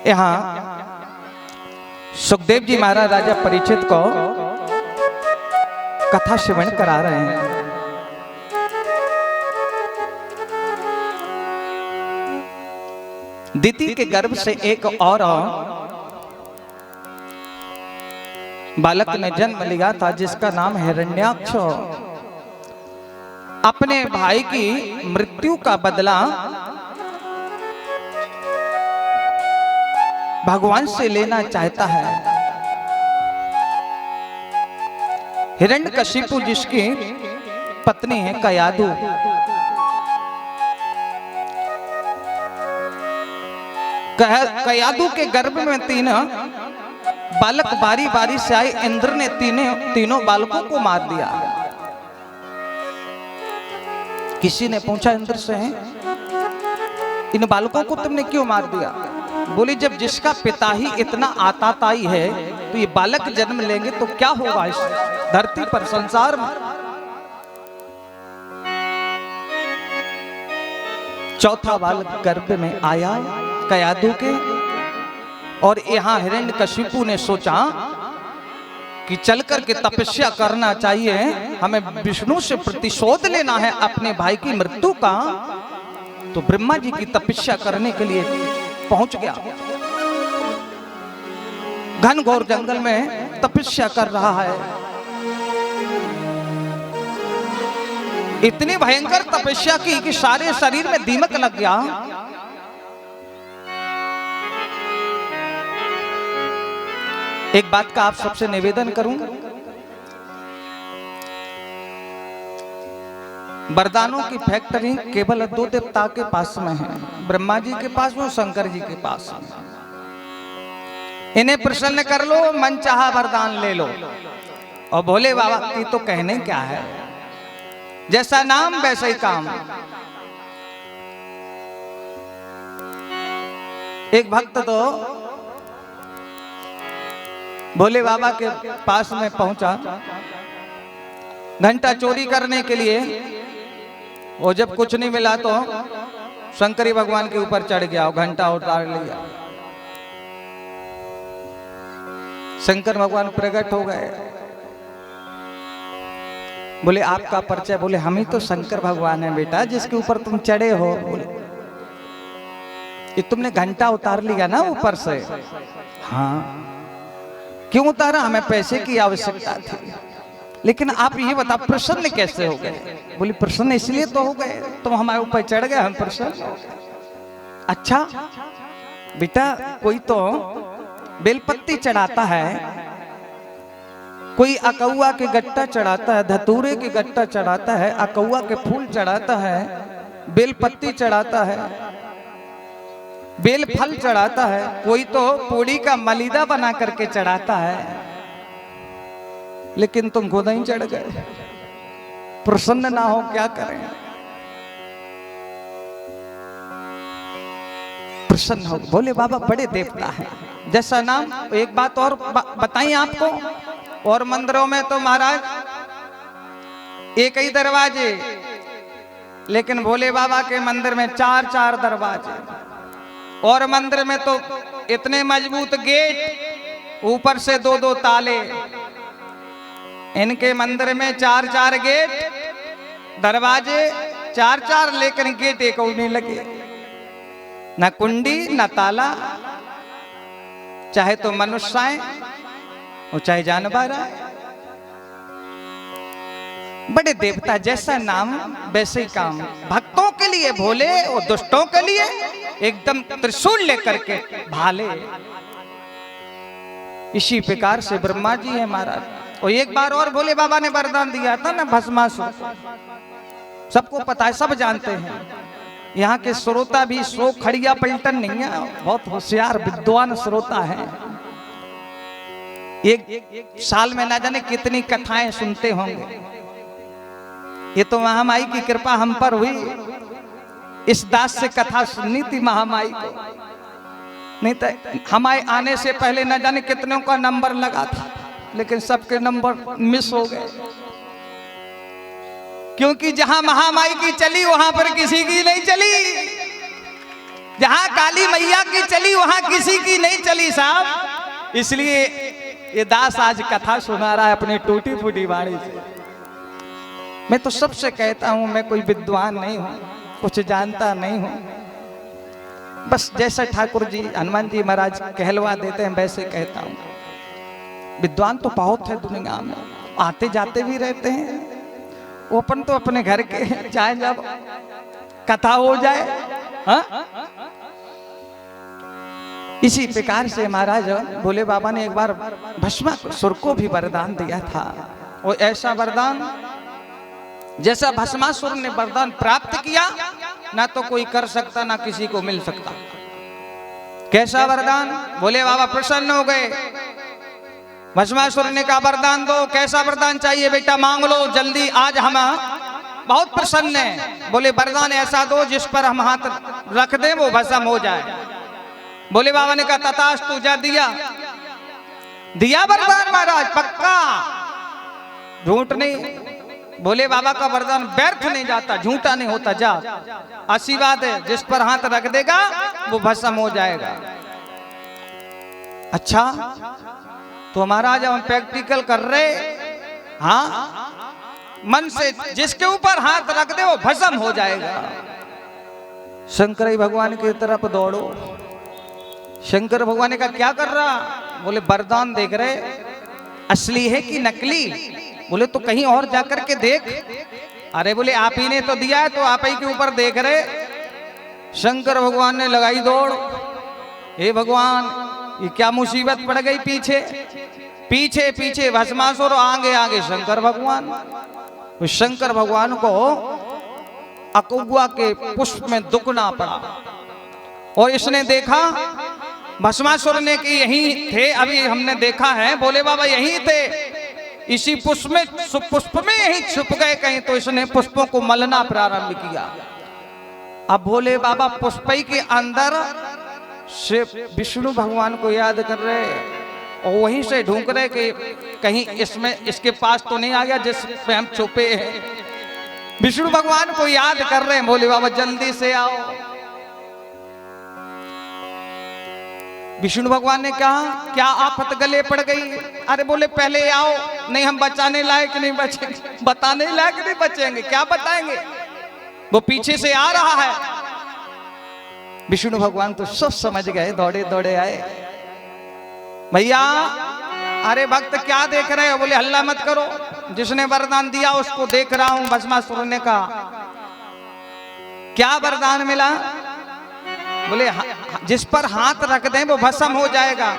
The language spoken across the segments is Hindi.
यहाँ सुखदेव जी महाराज राजा परीक्षित को कथा श्रवण करा रहे हैं। दिति के गर्भ से एक और बालक ने जन्म लिया था जिसका नाम हिरण्याक्ष। अपने भाई की मृत्यु का बदला भगवान से लेना चाहता है। हिरण्यकशिपु जिसकी पत्नी है कयाधु, कयाधु के गर्भ में तीन बालक बारी बारी से आए। इंद्र ने तीनों बालकों को मार दिया। किसी ने पूछा इंद्र से, इन बालकों को तुमने क्यों मार दिया? बोली, जब जिसका पिता ही इतना आताताई है तो ये बालक जन्म लेंगे तो क्या होगा इस धरती पर, संसार में। चौथा बालक गर्भ में आया कयाधु के, और यहाँ हिरण्यकशिपु ने सोचा कि चल करके तपस्या करना चाहिए, हमें विष्णु से प्रतिशोध लेना है अपने भाई की मृत्यु का। तो ब्रह्मा जी की तपस्या करने के लिए पहुंच गया। घनघोर जंगल में तपस्या कर रहा है। इतनी भयंकर तपस्या की कि सारे शरीर में दीमक लग गया। एक बात का आप सबसे निवेदन करूं, वरदानों की फैक्टरी केवल दो देवता के पास में है, ब्रह्मा जी के पास में, शंकर जी के पास में। इन्हें प्रसन्न कर लो, मन चाहा वरदान ले लो। और भोले बाबा की तो कहने क्या है, जैसा नाम वैसा ही काम। एक भक्त तो भोले बाबा के पास में पहुंचा घंटा चोरी करने के लिए, और जब कुछ नहीं मिला तो शंकरी भगवान के ऊपर चढ़ गया और घंटा उतार लिया। शंकर भगवान प्रकट हो गए। बोले, आपका परिचय? बोले, हम ही तो शंकर भगवान है बेटा, जिसके ऊपर तुम चढ़े हो। बोले, ये तुमने घंटा उतार लिया ना ऊपर से? हाँ। क्यों उतारा? हमें पैसे की आवश्यकता थी। लेकिन आप ये बताओ, प्रसन्न कैसे हो गए? बोली, प्रसन्न इसलिए तो हो गए, तुम हमारे ऊपर चढ़ गए, हम प्रसन्न हो गए। अच्छा बेटा, कोई तो बेलपत्ती चढ़ाता है, कोई अकौआ के गट्टा चढ़ाता है, धतूरे के गट्टा चढ़ाता है, अकौआ के फूल चढ़ाता है, बेलपत्ती चढ़ाता है, बेल फल चढ़ाता है, कोई तो पूड़ी का मलीदा बना करके चढ़ाता है। लेकिन तुम खुद ही चढ़ गए। प्रसन्न ना हो क्या करें? प्रसन्न हो। बोले, बाबा बड़े देवता है, जैसा नाम। एक बात और बताइए आपको, और मंदिरों में तो महाराज एक ही दरवाजे, लेकिन भोले बाबा के मंदिर में 4-4 दरवाजे, और मंदिर में तो इतने मजबूत गेट, ऊपर से 2-2 ताले। इनके मंदिर में 4-4 गेट, दरवाजे 4-4, लेकिन गेट एक और नहीं लगे, न कुंडी न ताला। चाहे तो मनुष्य आए और चाहे जानवर आए। बड़े देवता, जैसा नाम वैसे ही काम। भक्तों के लिए भोले और दुष्टों के लिए एकदम त्रिशूल लेकर के भाले। इसी प्रकार से ब्रह्मा जी है महाराज। और एक बार और भोले बाबा ने वरदान दिया था ना, भस्मासुर। सबको पता है, सब जानते हैं। यहाँ के श्रोता भी 100 खड़िया पलटन नहीं है, बहुत होशियार विद्वान श्रोता है। एक साल में ना जाने कितनी कथाएं सुनते होंगे। ये तो महामाई की कृपा हम पर हुई। इस दास से कथा सुननी थी महामाई को, नहीं तो हमारे आने से पहले न जाने कितनों का नंबर लगा था, लेकिन सबके नंबर मिस हो गए। क्योंकि जहां महामाई की चली वहां पर किसी की नहीं चली। जहां काली मैया की चली वहां किसी की नहीं चली साहब। इसलिए ये दास आज कथा सुना रहा है अपनी टूटी फूटी वाणी से। मैं तो सबसे कहता हूं मैं कोई विद्वान नहीं हूं, कुछ जानता नहीं हूं, बस जैसा ठाकुर जी हनुमान जी महाराज कहलवा देते हैं वैसे कहता हूं। विद्वान तो बहुत है दुनिया में, आते जाते भी रहते हैं। ओपन तो अपने घर के चाहे जब कथा हो जाए। हा? इसी प्रकार से महाराज भोले बाबा ने एक बार भस्मासुर को भी वरदान दिया था। वो ऐसा वरदान जैसा भस्मासुर ने वरदान प्राप्त किया ना तो कोई कर सकता ना किसी को मिल सकता। कैसा वरदान? भोले बाबा प्रसन्न हो गए। भस्मासुर ने कहा वरदान दो। कैसा वरदान चाहिए बेटा? मांग लो जल्दी, आज हम बहुत प्रसन्न हैं। बोले वरदान ऐसा दो जिस पर हम हाथ रख दें वो भस्म हो जाए। भोले बाबा ने कहा तथास्तु, जा दिया। दिया वरदान महाराज, पक्का, झूठ नहीं। भोले बाबा का वरदान व्यर्थ नहीं जाता, झूठा नहीं होता। जा, आशीर्वाद है, जिस पर हाथ रख देगा वो भस्म हो जाएगा। अच्छा तो महाराज हम प्रैक्टिकल कर रहे। हाँ, मन से जिसके ऊपर हाथ रख दे वो भस्म हो जाएगा। शंकर भगवान की तरफ दौड़ो। शंकर भगवान का क्या कर रहा? बोले वरदान देख रहे, असली है कि नकली? बोले तो कहीं और जाकर के देख। अरे बोले आप ही ने तो दिया है तो आप ही के ऊपर देख रहे। शंकर भगवान ने लगाई दौड़। हे भगवान ये क्या मुसीबत पड़ गई? पीछे पीछे पीछे भस्मासुर, आगे आगे शंकर भगवान। तो शंकर भगवान को अकुआ के पुष्प में दुखना पड़ा और इसने देखा भस्मासुर ने कि यहीं थे, अभी हमने देखा है भोले बाबा यहीं थे, इसी पुष्प में यहीं छुप गए कहीं। तो इसने पुष्पों को मलना प्रारंभ किया। अब भोले बाबा पुष्पई के अंदर से विष्णु भगवान को याद कर रहे और वहीं से ढूंढ रहे कि कहीं इसमें इसके पास तो नहीं आ गया जिस पे हम छुपे हैं। विष्णु भगवान को याद कर रहे हैं। भोले बाबा जल्दी से आओ। विष्णु भगवान ने कहा क्या आफत गले पड़ गई? अरे बोले पहले आओ, नहीं हम बचाने लायक नहीं बचेंगे, बताने लायक नहीं बचेंगे, क्या बताएंगे? वो पीछे से आ रहा है। विष्णु भगवान तो सब समझ गए, दौड़े दौड़े आए। भैया अरे भक्त क्या देख रहे हो? बोले हल्ला मत करो, जिसने वरदान दिया उसको देख रहा हूं। भस्मासुर ने कहा क्या वरदान मिला? बोले जिस पर हाथ रख दें वो भस्म हो जाएगा।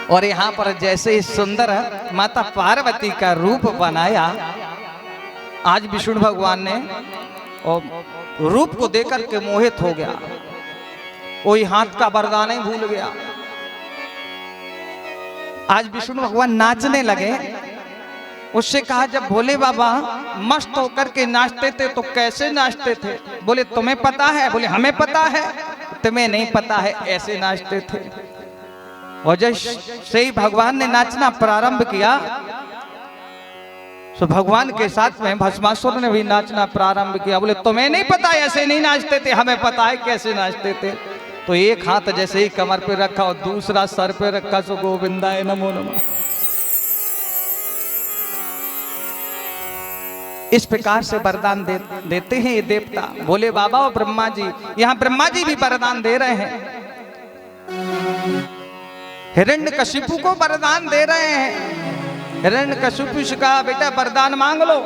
और यहां पर जैसे ही सुंदर माता पार्वती का रूप बनाया, आज विष्णु भगवान ने और रूप को देखकर के मोहित हो गया। वही हाथ का वरदान ही भूल गया। आज विष्णु भगवान नाचने लगे। उससे कहा जब भोले बाबा मस्त होकर के नाचते थे तो कैसे नाचते थे? बोले तुम्हें पता है? बोले हमें पता है। तुम्हें नहीं पता है, ऐसे नाचते थे। और जैसे ही भगवान ने नाचना प्रारंभ किया तो भगवान के साथ में भस्मासुर ने भी नाचना प्रारंभ किया। बोले तुम्हें नहीं पता, ऐसे नहीं नाचते थे, हमें पता है कैसे नाचते थे। तो एक हाथ जैसे ही कमर पे रखा और दूसरा सर पे रखा, सो गोविंदाय नमो नमः। इस प्रकार से वरदान देते हैं ये देवता भोले बाबा और ब्रह्मा जी। यहाँ ब्रह्मा जी भी वरदान दे रहे हैं, हिरण्यकशिपु को वरदान दे रहे हैं। हिरण्यकशिपु से कहा बेटा वरदान मांग लो।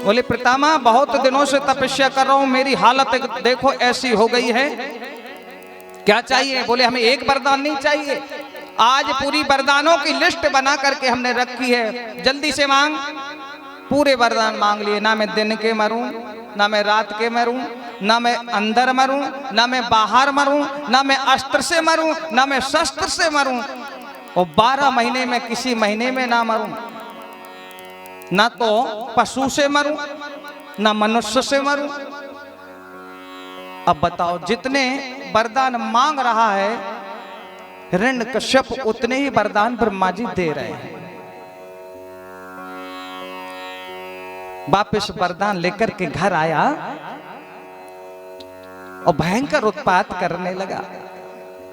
बोले पितामह बहुत दिनों से तपस्या कर रहा हूं, मेरी हालत देखो ऐसी हो गई है, क्या चाहिए? बोले हमें एक वरदान नहीं चाहिए, आज पूरी वरदानों की लिस्ट बना करके हमने रखी है, जल्दी से मांग। पूरे वरदान मांग लिए। ना मैं दिन के मरूं, ना मैं रात के मरूं, ना मैं अंदर मरूं, ना मैं बाहर मरूं, ना मैं अस्त्र से मरूं, ना मैं शस्त्र से मरूं, और 12 महीने में किसी महीने में ना मरूं, ना तो पशु से मरूं, ना मनुष्य से मरूं। अब बताओ जितने वरदान मांग रहा है हिरण्यकश्यप, उतने ही वरदान ब्रह्मा जी दे रहे हैं। वापिस वरदान लेकर के घर आया और भयंकर उत्पात करने लगा।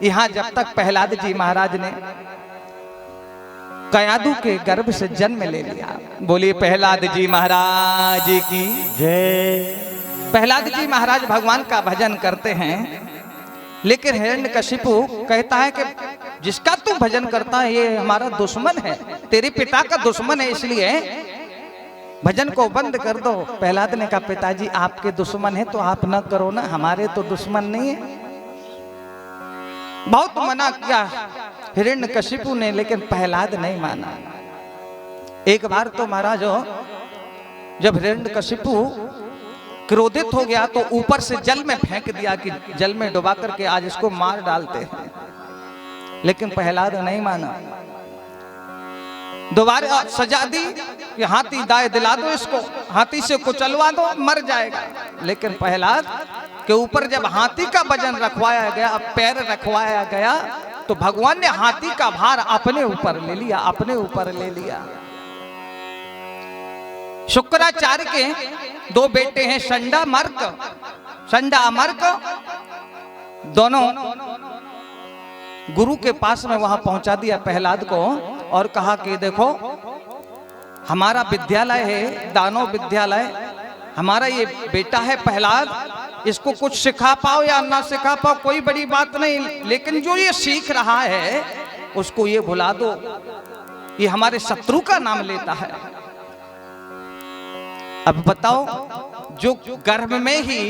यहां जब तक प्रहलाद जी महाराज ने कयादू के गर्भ से जन्म ले लिया। बोलिए प्रहलाद जी महाराज की जय। प्रहलाद जी महाराज भगवान का भजन करते हैं, लेकिन हिरण्यकशिपु कहता है कि जिसका तू भजन करता है ये हमारा दुश्मन है, तेरे पिता का दुश्मन है, इसलिए भजन को बंद कर दो। प्रहलाद ने कहा पिताजी आपके दुश्मन है तो आप न करो ना, हमारे तो दुश्मन नहीं है। बहुत मना किया हिरण्यकशिपु ने, लेकिन प्रहलाद नहीं माना। एक बार तो महाराज जब हिरण्यकशिपु क्रोधित हो गया तो ऊपर से जल में फेंक दिया कि जल में डुबा करके आज इसको मार डालते हैं, लेकिन प्रहलाद नहीं माना। दोबारा सजा दी कि हाथी दाएं दिला दो इसको, हाथी से कुचलवा दो, मर जाएगा। लेकिन प्रहलाद के ऊपर जब हाथी का वजन रखवाया गया, पैर रखवाया गया, तो भगवान ने हाथी का भार अपने ऊपर ले लिया, अपने ऊपर ले लिया। शुक्राचार्य के दो बेटे हैं, संडा मर्क, दोनों गुरु के पास में वहां पहुंचा दिया प्रहलाद को और कहा कि देखो हमारा विद्यालय है, दानव विद्यालय, हमारा ये बेटा है प्रहलाद, इसको कुछ सिखा पाओ या ना सिखा पाओ कोई बड़ी बात नहीं, लेकिन जो ये सीख रहा है उसको ये भुला दो, ये हमारे शत्रु का नाम लेता है। अब बताओ, जो गर्भ में ही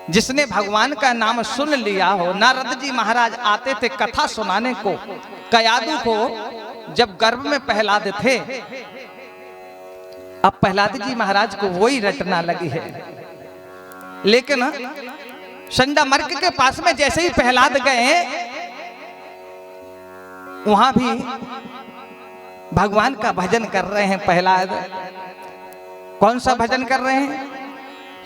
जिसने भगवान का नाम सुन लिया हो, नारद जी महाराज आते थे कथा सुनाने को कयादू को, जब गर्भ में प्रहलाद थे, अब प्रहलाद जी महाराज को वही रटना लगी है। लेकिन संडामर्क के पास में जैसे ही प्रहलाद गए, वहां भी भगवान का भजन कर रहे हैं प्रहलाद। कौन सा भजन कर रहे हैं?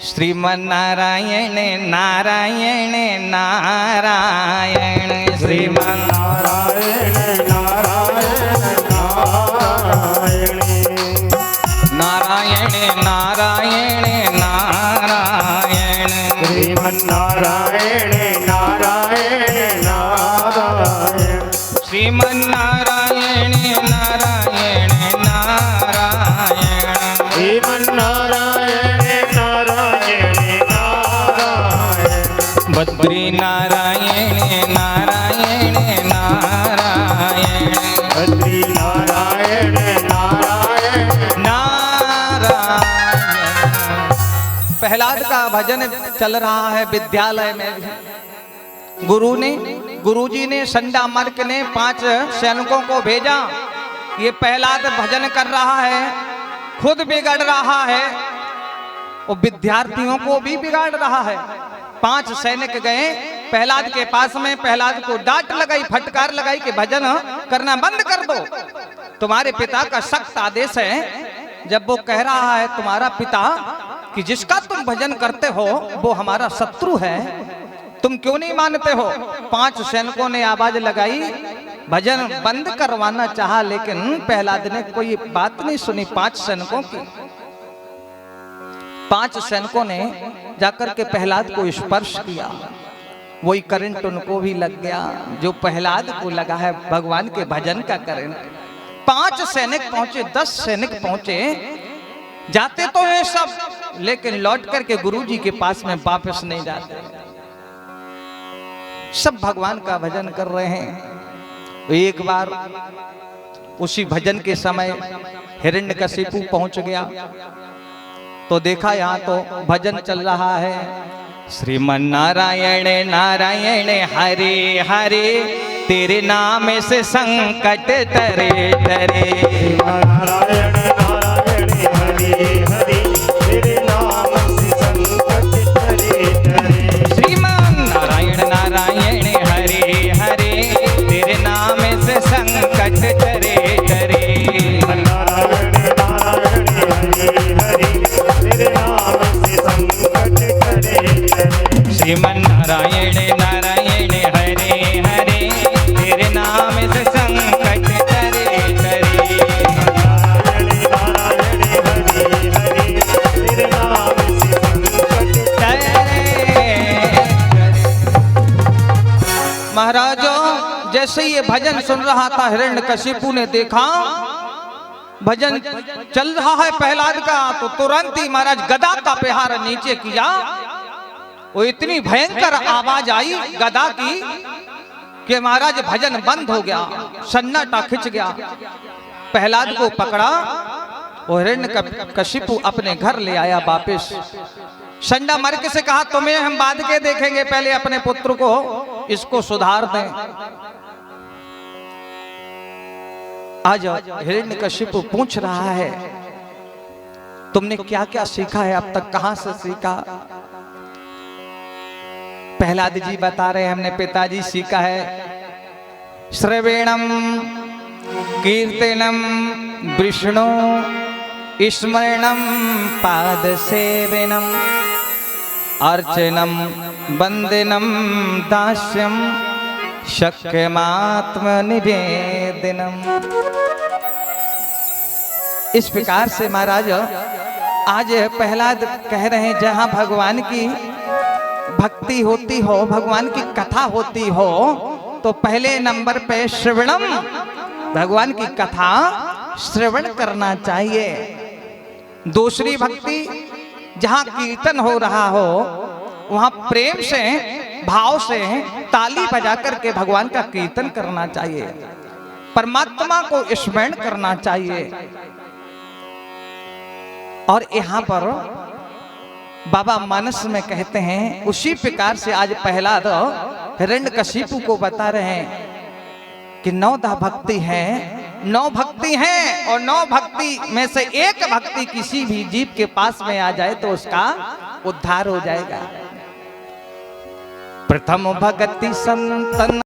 श्रीमन नारायण नारायण नारायण, श्रीमन नारायण नारायण नारायण, नारायण नारायण नारायण, श्रीमन नारायण नारायण नारायण, श्रीमन नारायण नारायण नारायण, श्रीमन नारायण नारायण नारायण, बद्री नारायण नारायण नारायण, बद्री नारायण नारायण नारायण। प्रहलाद का भजन चल रहा है विद्यालय में भी। गुरुजी ने संडामर्क ने 5 सैनिकों को भेजा, ये प्रहलाद भजन कर रहा है, खुद बिगड़ रहा है और विद्यार्थियों को भी बिगाड़ रहा है। 5 सैनिक गए प्रहलाद के पास में, प्रहलाद को डांट लगाई, फटकार लगाई कि भजन करना बंद कर दो, तुम्हारे पिता का सख्त आदेश है। जब वो कह रहा है तुम्हारा पिता कि जिसका तुम भजन करते हो वो हमारा शत्रु है, तुम क्यों नहीं मानते हो? 5 सैनिकों ने आवाज लगाई, भजन बंद करवाना चाहा, लेकिन प्रहलाद ने कोई बात नहीं सुनी। 5 सैनिकों की 5 सैनिकों ने जाकर के प्रहलाद को स्पर्श किया, वही करंट उनको भी लग गया जो प्रहलाद को लगा है, भगवान के भजन का करंट। 5 सैनिक पहुंचे, 10 सैनिक पहुंचे, जाते तो हैं सब, लेकिन लौट करके गुरुजी के पास में वापस नहीं जाते, सब भगवान का भजन कर रहे हैं। एक बार उसी भजन के समय हिरण्यकशिपु पहुंच गया, तो देखा यहाँ तो भजन चल रहा है, श्रीमन नारायण नारायण हरे हरे, तेरे नाम से संकट तरे तरे, नारायण नारायण हरे हरे, तेरे नाम से संकट टरे टरे, श्रीमन नारायण नारायण हरे हरे, तेरे नाम से संकट तरे तरे, नारायण नारायण हरे हरे, तेरे नाम से संकट टरे टरे, श्रीमन नारायण नारायण हरे हरे, तेरे नाम से संकट तरे तरे, नारायण नारायण हरे हरे, तेरे नाम से संकट तरे महाराजों जैसे ये भजन सुन रहा था हिरण्यकशिपु ने देखा भजन चल रहा है प्रहलाद का, तो तुरंत ही महाराज गदा का प्रहार नीचे किया। वो इतनी भयंकर आवाज आई गदा की कि महाराज भजन बंद हो गया, सन्नाटा खिंच गया। प्रहलाद को पकड़ा और हिरण्यकशिपु अपने घर ले आया वापिस। संडा मर्क से कहा तुम्हें हम बाद के देखेंगे, पहले अपने पुत्र को इसको सुधार दें। आज हिरण्यकशिपु पूछ रहा है तुमने क्या क्या सीखा है अब तक, कहां से सीखा? प्रहलाद जी बता रहे हमने पिताजी सीखा है श्रवेणम कीर्तनम विष्णु स्मरणम पाद सेवनम अर्चनम वंदनम दास्यम शक्यमात्म निवेदनम। इस प्रकार से महाराज आज प्रहलाद कह रहे हैं जहां भगवान की भक्ति होती हो, भगवान की कथा होती हो, तो पहले नंबर पे श्रवणम, भगवान की कथा श्रवण करना चाहिए। दूसरी भक्ति जहां कीर्तन हो रहा हो वहां प्रेम से भाव से ताली बजा करके भगवान का कीर्तन करना चाहिए, परमात्मा को स्मरण करना चाहिए। और यहाँ पर बाबा मानस में कहते हैं उसी प्रकार से आज प्रहलाद हिरण्यकशिपु को बता रहे हैं कि 9 भक्ति है, 9 भक्ति हैं और 9 भक्ति में से एक भक्ति किसी भी जीव के पास में आ जाए तो उसका उद्धार हो जाएगा। प्रथम भक्ति संतन